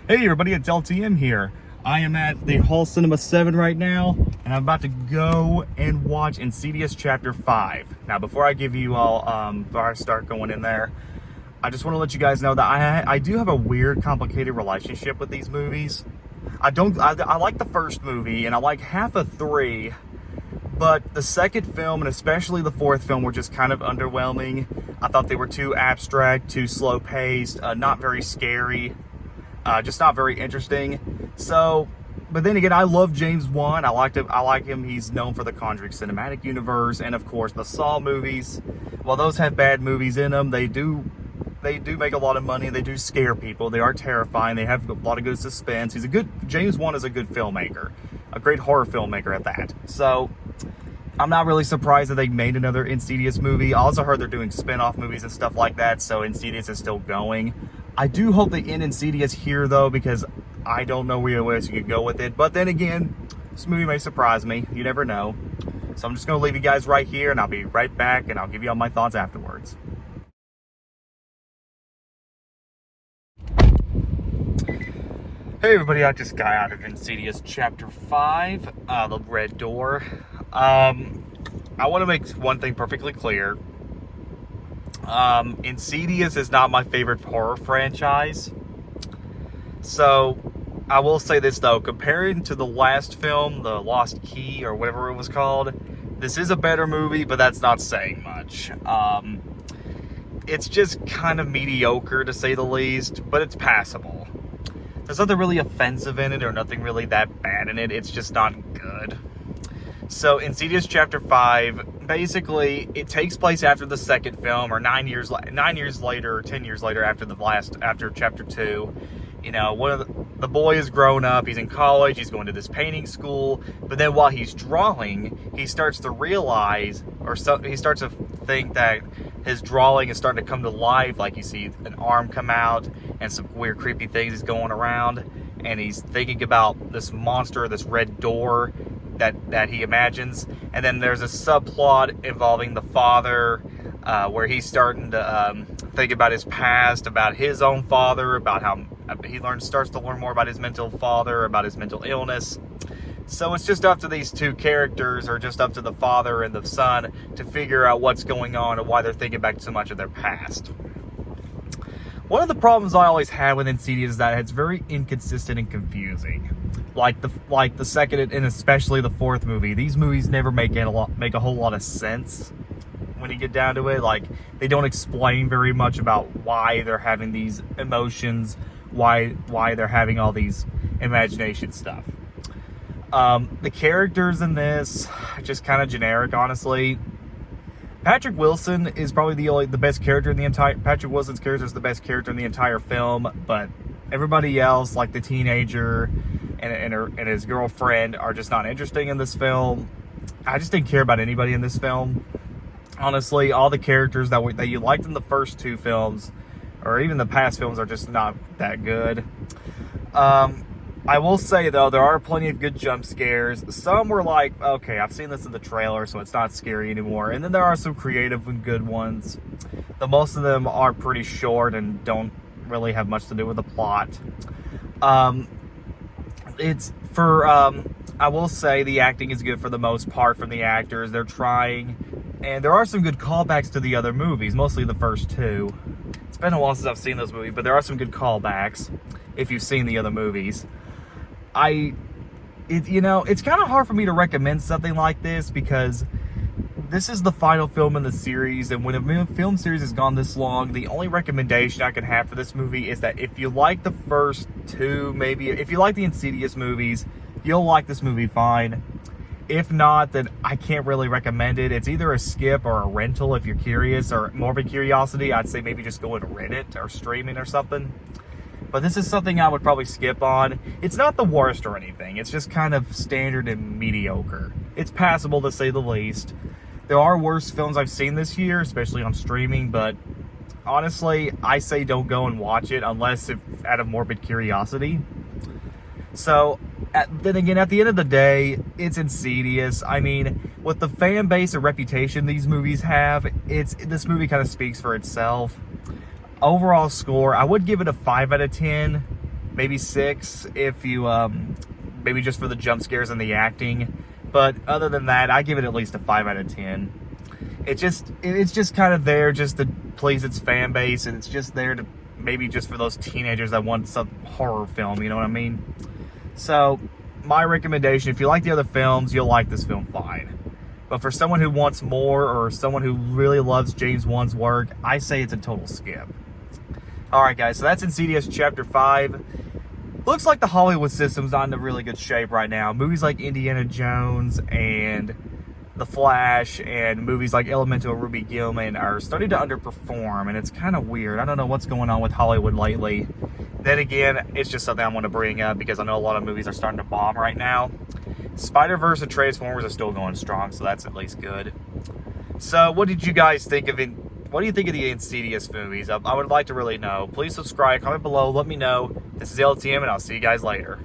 Hey everybody, it's LTM here. I am at the Hall Cinema 7 right now, and I'm about to go and watch Insidious Chapter 5. Now, before I give you all, before I start going in there, I just want to let you guys know that I do have a weird, complicated relationship with these movies. I like the first movie, and I like half of 3, but the second film, and especially the fourth film, were just kind of underwhelming. I thought they were too abstract, too slow-paced, not very scary. Just not very interesting. So, but then again, I love James Wan. I like him. He's known for the Conjuring cinematic universe, and of course the Saw movies. While those have bad movies in them, they do make a lot of money. They do scare people. They are terrifying. They have a lot of good suspense. James Wan is a good filmmaker, a great horror filmmaker at that. So, I'm not really surprised that they made another Insidious movie. I also heard they're doing spin-off movies and stuff like that, so Insidious is still going. I do hope they end Insidious here, though, because I don't know where else you could go with it. But then again, this movie may surprise me. You never know. So I'm just going to leave you guys right here, and I'll be right back, and I'll give you all my thoughts afterwards. Hey everybody, I just got out of Insidious Chapter 5, The Red Door. I want to make one thing perfectly clear. Insidious is not my favorite horror franchise. So, I will say this though, comparing to the last film, The Lost Key, or whatever it was called, this is a better movie, but that's not saying much. It's just kind of mediocre, to say the least, but it's passable. There's nothing really offensive in it, or nothing really that bad in it. It's just not good. So, Insidious Chapter 5, basically, it takes place after the second film, or 9 years later, or 10 years later after Chapter 2. You know, the boy is grown up, he's in college, he's going to this painting school, but then while he's drawing, he starts to realize, he starts to think that his drawing is starting to come to life, like you see an arm come out, and some weird creepy things is going around, and he's thinking about this monster, this red door, that he imagines. And then there's a subplot involving the father, where he's starting to think about his past, about his own father, about how he starts to learn more about his mental father, about his mental illness. So it's just up to these two characters, or just up to the father and the son, to figure out what's going on and why they're thinking back so much of their past. One of the problems I always had with Insidious is that it's very inconsistent and confusing. Like the second and especially the fourth movie, these movies never make a whole lot of sense when you get down to it. Like, they don't explain very much about why they're having these emotions, why they're having all these imagination stuff. The characters in this are just kind of generic, honestly. Patrick Wilson is probably the best character in the entire. Patrick Wilson's character is the best character in the entire film, but everybody else, like the teenager and his girlfriend, are just not interesting in this film. I just didn't care about anybody in this film. Honestly, all the characters that you liked in the first two films, or even the past films, are just not that good. I will say, though, there are plenty of good jump scares. Some were like, okay, I've seen this in the trailer, so it's not scary anymore. And then there are some creative and good ones. Most of them are pretty short and don't really have much to do with the plot. I will say the acting is good for the most part from the actors. They're trying. And there are some good callbacks to the other movies, mostly the first two. It's been a while since I've seen those movies, but there are some good callbacks if you've seen the other movies. It's kind of hard for me to recommend something like this, because this is the final film in the series, and when a film series has gone this long, the only recommendation I can have for this movie is that if you like the first two, maybe if you like the Insidious movies, you'll like this movie fine. If not, then I can't really recommend it. It's either a skip or a rental if you're curious, or morbid curiosity. I'd say maybe just go and rent it or stream it or something. But this is something I would probably skip on. It's not the worst or anything. It's just kind of standard and mediocre. It's passable, to say the least. There are worse films I've seen this year, especially on streaming, but honestly, I say don't go and watch it unless out of morbid curiosity. So, then again, at the end of the day, it's Insidious. I mean, with the fan base and reputation these movies have, this movie kind of speaks for itself. Overall score, I would give it a 5 out of 10. maybe 6 if you maybe just for the jump scares and the acting. But other than that, I give it at least a 5 out of 10. It's just kind of there just to please its fan base, and it's just there to maybe just for those teenagers that want some horror film, you know what I mean? So my recommendation, if you like the other films, you'll like this film fine. But for someone who wants more, or someone who really loves James Wan's work, I say it's a total skip. Alright guys, so that's Insidious Chapter 5. Looks like the Hollywood system's not in a really good shape right now. Movies like Indiana Jones and The Flash and movies like Elemental Ruby Gilman are starting to underperform, and it's kind of weird. I don't know what's going on with Hollywood lately. Then again, it's just something I want to bring up because I know a lot of movies are starting to bomb right now. Spider-Verse and Transformers are still going strong, so that's at least good. So what did you guys think of it? What do you think of the Insidious movies? I would like to really know. Please subscribe, comment below, let me know. This is LTM, and I'll see you guys later.